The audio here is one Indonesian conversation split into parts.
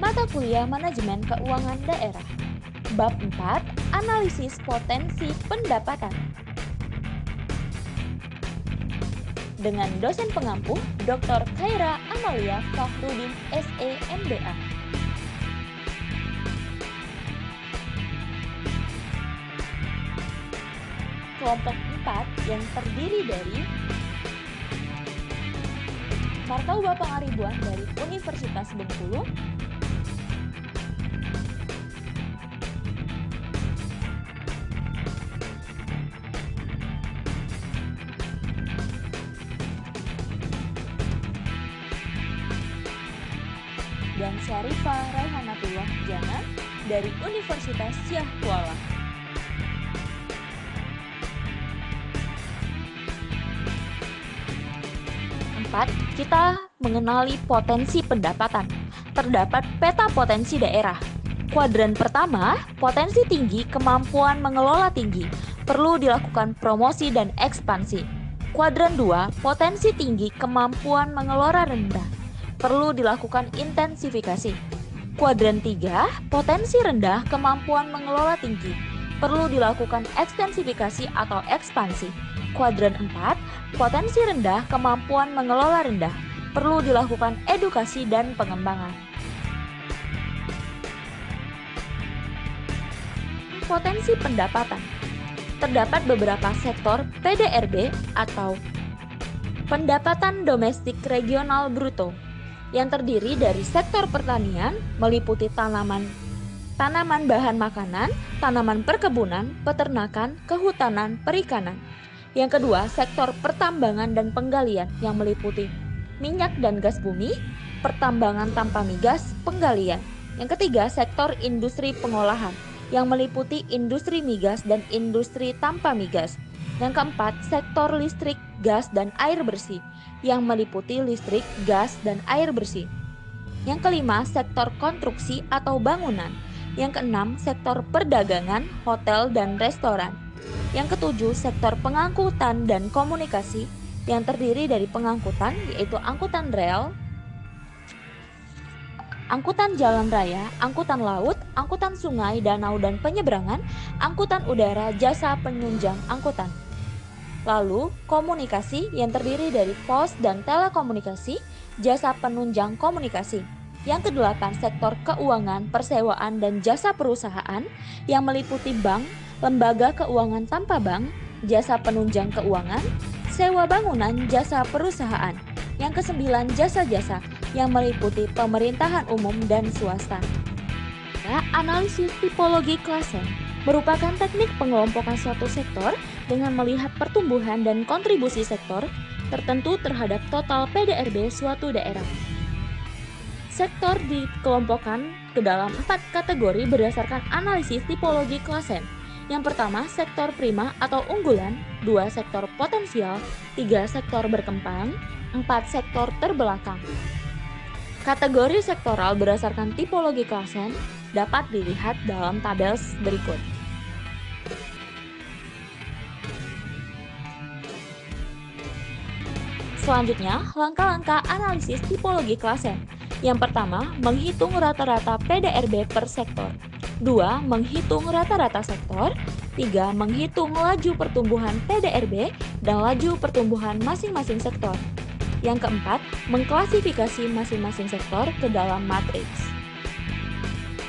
Mata kuliah Manajemen Keuangan Daerah. Bab 4, Analisis Potensi Pendapatan. Dengan dosen pengampu Dr. Khaira Amalia Fakhrudin SE MBA. Kelompok 4 yang terdiri dari Martauba Pangaribuan dari Universitas Bengkulu, dan Syarifah Raihanatullah Jana dari Universitas Syah Kuala. Empat, kita mengenali potensi pendapatan. Terdapat peta potensi daerah. Kuadran pertama, potensi tinggi, kemampuan mengelola tinggi. Perlu dilakukan promosi dan ekspansi. Kuadran 2, potensi tinggi, kemampuan mengelola rendah. Perlu dilakukan intensifikasi. Kuadran 3, potensi rendah, kemampuan mengelola tinggi. Perlu dilakukan ekstensifikasi atau ekspansi. Kuadran 4, potensi rendah, kemampuan mengelola rendah. Perlu dilakukan edukasi dan pengembangan. Potensi pendapatan. Terdapat beberapa sektor PDRB atau pendapatan domestik regional bruto yang terdiri dari sektor pertanian meliputi tanaman bahan makanan, tanaman perkebunan, peternakan, kehutanan, perikanan. Yang kedua, sektor pertambangan dan penggalian yang meliputi minyak dan gas bumi, pertambangan tanpa migas, penggalian. Yang ketiga, sektor industri pengolahan yang meliputi industri migas dan industri tanpa migas. Yang keempat, sektor listrik, gas, dan air bersih yang meliputi listrik, gas, dan air bersih. Yang kelima, sektor konstruksi atau bangunan. Yang keenam, sektor perdagangan, hotel, dan restoran. Yang ketujuh, sektor pengangkutan dan komunikasi yang terdiri dari pengangkutan yaitu angkutan rel, angkutan jalan raya, angkutan laut, angkutan sungai, danau dan penyeberangan, angkutan udara, jasa penunjang angkutan. Lalu, komunikasi yang terdiri dari pos dan telekomunikasi, jasa penunjang komunikasi. Yang kedelapan, sektor keuangan, persewaan, dan jasa perusahaan yang meliputi bank, lembaga keuangan tanpa bank, jasa penunjang keuangan, sewa bangunan, jasa perusahaan. Yang kesembilan, jasa-jasa yang meliputi pemerintahan umum dan swasta. Analisis tipologi klasen merupakan teknik pengelompokan suatu sektor dengan melihat pertumbuhan dan kontribusi sektor tertentu terhadap total PDRB suatu daerah. Sektor dikelompokkan ke dalam 4 kategori berdasarkan analisis tipologi klasen. Yang pertama, sektor prima atau unggulan, 2 sektor potensial, 3 sektor berkembang, 4 sektor terbelakang. Kategori sektoral berdasarkan tipologi klasen dapat dilihat dalam tabel berikut. Selanjutnya, langkah-langkah analisis tipologi klasen. Yang pertama, menghitung rata-rata PDRB per sektor. 2. Menghitung rata-rata sektor. 3. Menghitung laju pertumbuhan PDRB dan laju pertumbuhan masing-masing sektor. Yang keempat, mengklasifikasi masing-masing sektor ke dalam matriks.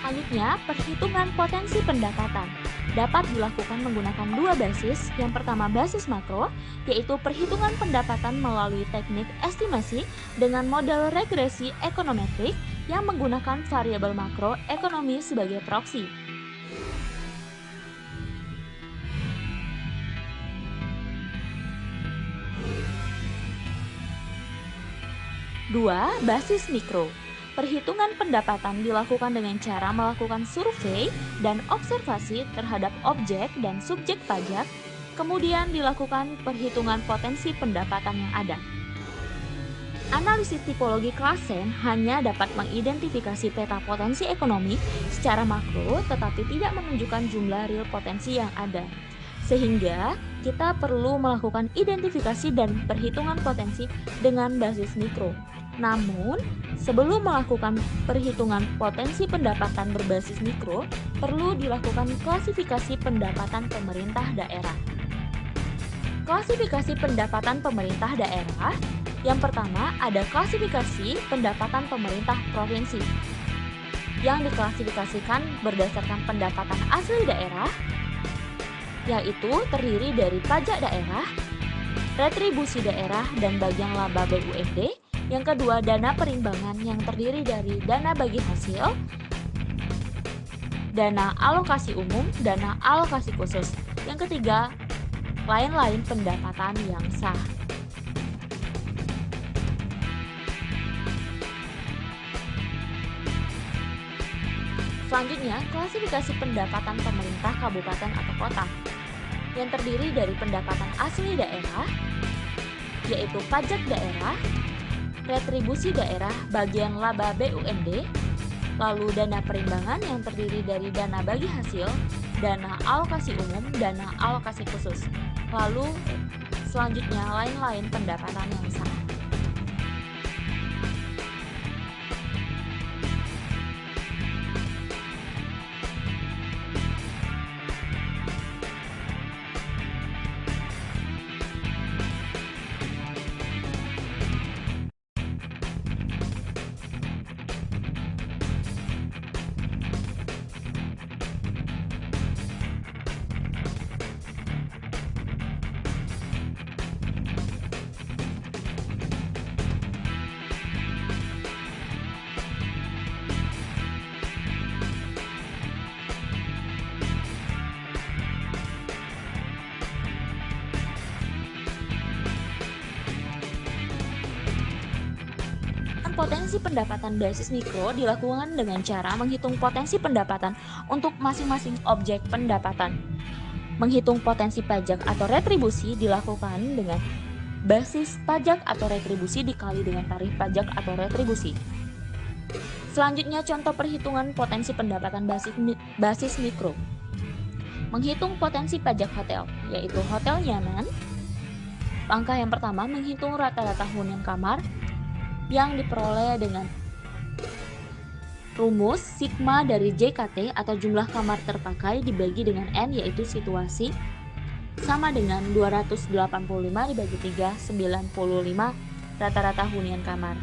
Selanjutnya, perhitungan potensi pendapatan dapat dilakukan menggunakan 2 basis. Yang pertama, basis makro, yaitu perhitungan pendapatan melalui teknik estimasi dengan model regresi ekonometrik yang menggunakan variabel makro ekonomi sebagai proksi. Dua, basis mikro. Perhitungan pendapatan dilakukan dengan cara melakukan survei dan observasi terhadap objek dan subjek pajak, kemudian dilakukan perhitungan potensi pendapatan yang ada. Analisis tipologi klasen hanya dapat mengidentifikasi peta potensi ekonomi secara makro, tetapi tidak menunjukkan jumlah real potensi yang ada. Sehingga kita perlu melakukan identifikasi dan perhitungan potensi dengan basis mikro. Namun, sebelum melakukan perhitungan potensi pendapatan berbasis mikro, perlu dilakukan klasifikasi pendapatan pemerintah daerah. Klasifikasi pendapatan pemerintah daerah. Yang pertama ada klasifikasi pendapatan pemerintah provinsi, yang diklasifikasikan berdasarkan pendapatan asli daerah, yaitu terdiri dari pajak daerah, retribusi daerah, dan bagian laba BUMD. Yang kedua, dana perimbangan yang terdiri dari dana bagi hasil, dana alokasi umum, dana alokasi khusus. Yang ketiga, lain-lain pendapatan yang sah. Selanjutnya, klasifikasi pendapatan pemerintah kabupaten atau kota, yang terdiri dari pendapatan asli daerah, yaitu pajak daerah, retribusi daerah, bagian laba BUMD, lalu dana perimbangan yang terdiri dari dana bagi hasil, dana alokasi umum, dana alokasi khusus, lalu selanjutnya lain-lain pendapatan yang sah. Potensi pendapatan basis mikro dilakukan dengan cara menghitung potensi pendapatan untuk masing-masing objek pendapatan. Menghitung potensi pajak atau retribusi dilakukan dengan basis pajak atau retribusi dikali dengan tarif pajak atau retribusi. Selanjutnya, contoh perhitungan potensi pendapatan basis mikro. Menghitung potensi pajak hotel, yaitu hotel nyaman. Langkah yang pertama, menghitung rata-rata hunian kamar yang diperoleh dengan rumus sigma dari JKT atau jumlah kamar terpakai dibagi dengan N, yaitu situasi, sama dengan 285 dibagi 3, 95 rata-rata hunian kamar.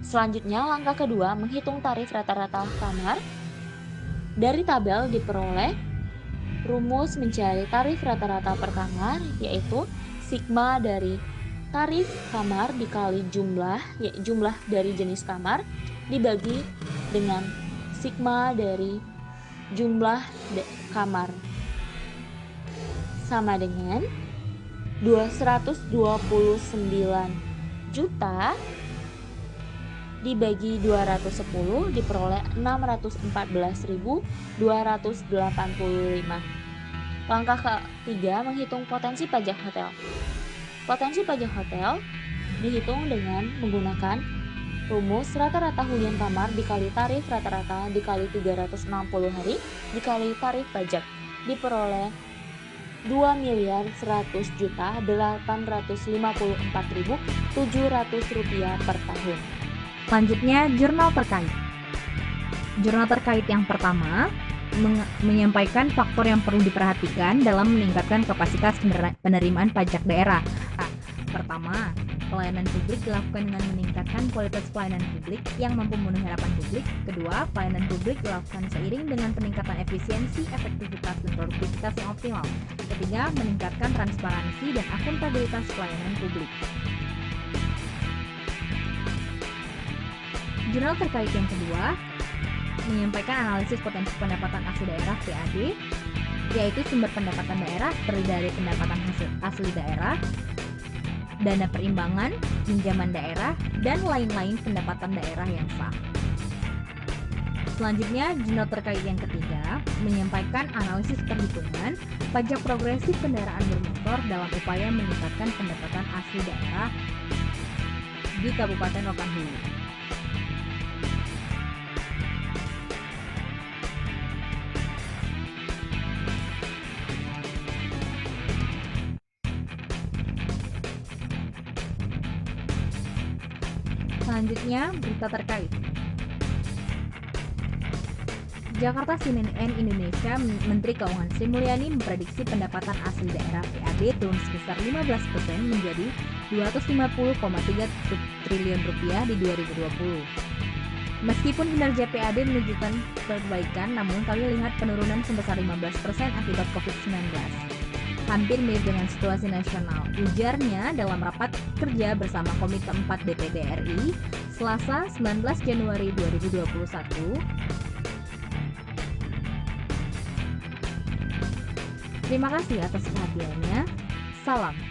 Selanjutnya, langkah kedua, menghitung tarif rata-rata kamar. Dari tabel diperoleh rumus mencari tarif rata-rata per kamar, yaitu sigma dari tarif kamar dikali jumlah dari jenis kamar dibagi dengan sigma dari jumlah kamar, sama dengan 229 juta dibagi 210 diperoleh 614.285. Langkah ketiga, menghitung potensi pajak hotel. Potensi pajak hotel dihitung dengan menggunakan rumus rata-rata hunian kamar dikali tarif rata-rata dikali 360 hari dikali tarif pajak diperoleh 2.100.854.700 rupiah per tahun. Selanjutnya, jurnal terkait. Jurnal terkait yang pertama menyampaikan faktor yang perlu diperhatikan dalam meningkatkan kapasitas penerimaan pajak daerah. Pertama, pelayanan publik dilakukan dengan meningkatkan kualitas pelayanan publik yang mampu memenuhi harapan publik. Kedua, pelayanan publik dilakukan seiring dengan peningkatan efisiensi, efektivitas, dan produktivitas yang optimal. Ketiga, meningkatkan transparansi dan akuntabilitas pelayanan publik. Jurnal terkait yang kedua menyampaikan analisis potensi pendapatan asli daerah (PAD), yaitu sumber pendapatan daerah terdiri dari pendapatan asli daerah, dana perimbangan, pinjaman daerah, dan lain-lain pendapatan daerah yang sah. Selanjutnya, jurnal terkait yang ketiga menyampaikan analisis perhitungan pajak progresif kendaraan bermotor dalam upaya meningkatkan pendapatan asli daerah di Kabupaten Rokan Hulu. Selanjutnya, berita terkait. Jakarta CNN Indonesia, Menteri Keuangan Sri Mulyani memprediksi pendapatan asli daerah PAD turun sebesar 15% menjadi Rp250,3 triliun di 2020. Meskipun kinerja PAD menunjukkan perbaikan, namun kami lihat penurunan sebesar 15% akibat COVID-19. Hampir mirip dengan situasi nasional, ujarnya dalam rapat kerja bersama Komite 4 DPD RI, Selasa 19 Januari 2021. Terima kasih atas perhatiannya. Salam.